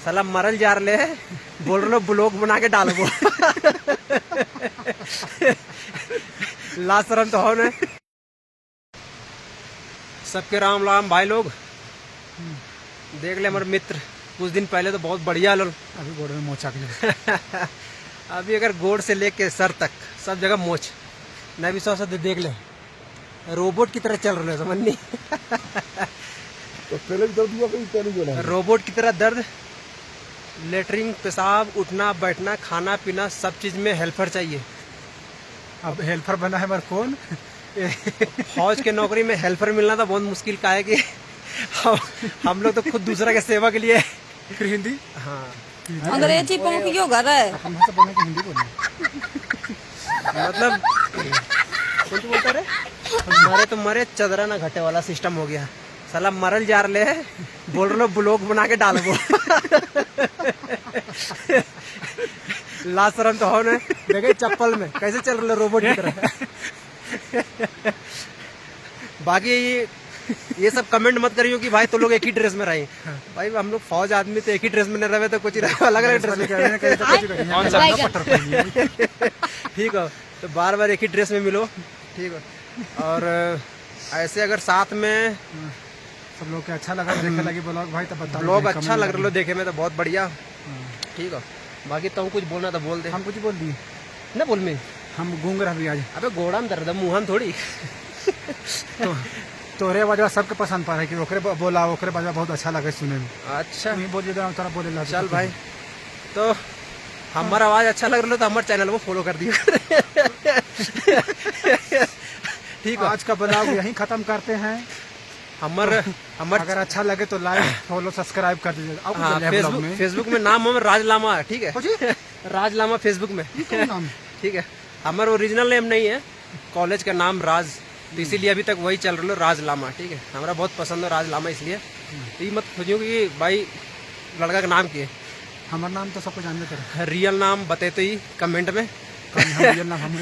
साला मरल जार ले बोल रहे ब्लॉग बना के डालो ला शरम तो हो न। सबके राम राम भाई लोग। देख ले हमारे मित्र कुछ दिन पहले तो बहुत बढ़िया लोग, अभी गोड़ में मोचा के अभी अगर गोड़ से लेके सर तक सब जगह मोच नहीं भी सौ देख ले रोबोट की तरह चल रहे समझ नहीं। तो पहले भी दर्द हुआ कभी पहले जो है रोबोट की तरह दर्द, लेटरिन, पेशाब, उठना बैठना, खाना पीना सब चीज में हेल्पर चाहिए। अब हेल्पर बना है मगर कौन फौज के नौकरी में हेल्पर मिलना तो बहुत मुश्किल का है कि हम लोग तो खुद दूसरा के सेवा के लिए। फिर हिंदी हाँ अंग्रेजी पंख क्यों कर रहा है? अपन भाषा बोलने की हिंदी बोलना मतलब कौन तू बोलता रे मरे तो मरे चदरा ना घटे वाला सिस्टम हो गया। साला मरल जार ले बोल रहे ब्लॉग बना के डालो ला शरम तो हो न। देखे चप्पल में कैसे चल रहे रोबोट की तरह। बाकी ये सब कमेंट मत करियो कि भाई तो लोग एक ही ड्रेस में रहे। भाई हम लोग फौज आदमी तो एक ही ड्रेस में नहीं रहे तो कुछ अलग अलग ड्रेस में कौन सा ठीक है। तो बार बार एक ही ड्रेस में मिलो ठीक है। और ऐसे अगर साथ में सब लोग के अच्छा लगा देखे लगी ब्लॉग भाई तो बताओ। ब्लॉग अच्छा लग रहा देखे में तो बहुत बढ़िया ठीक है। बाकी तुम कुछ बोलना तो बोल दे। हम कुछ बोल दिए ना बोल में हम गूंग रहा भी आज। अबे गोड़ा में दर्द मुहन थोड़ी तो तोरे बाजवा सबके पसंद पा रहा है कि ओकरे बोला ओकरे बाजवा बहुत अच्छा लगे सुने में। अच्छा तुम ही बोल दिया तोरा बोले ला चल भाई तो हमारा आवाज अच्छा लग रहा है तो हमारे चैनल को फॉलो कर दियो ठीक है। आज का ब्लॉग यहीं खत्म करते हैं। हमारे अगर अच्छा लगे तो लाइक फॉलो सब्सक्राइब कर दीजिए। अब हाँ, चले हैं ब्लॉग में। फेसबुक में नाम हम राज लामा है ठीक है। राज लामा फेसबुक में नाम ठीक है। हमारा ओरिजिनल नेम नहीं है, कॉलेज का नाम राज, तो इसीलिए अभी तक वही चल रहा है राज लामा ठीक है। हमारा बहुत पसंद है राज लामा इसलिए ये मत खोजियो कि भाई लड़का का नाम क्या है। हमारा नाम तो सबको जानते थे। रियल नाम बते तो ही कमेंट में रियल नाम हम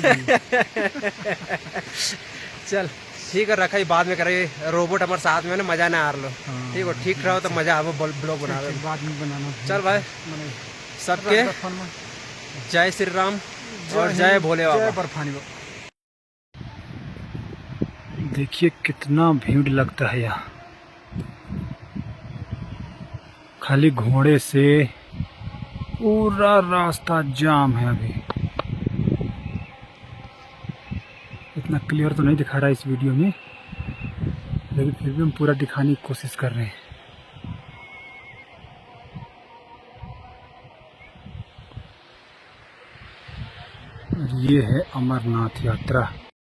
चल ठीक है रखा ही बाद में करे। रोबोट हमारे साथ में ना मजा ना आ रहा ठीक है। ठीक रहो तो मजा आवे ब्लॉग बनावे बाद में बनाना। चल भाई सबके जय श्री राम और जय भोले बाबा। बर्फानी। देखिए कितना भीड़ लगता है यहाँ, खाली घोड़े से पूरा रास्ता जाम है। अभी इतना क्लियर तो नहीं दिखा रहा है इस वीडियो में, लेकिन फिर भी हम पूरा दिखाने की कोशिश कर रहे हैं। ये है अमरनाथ यात्रा।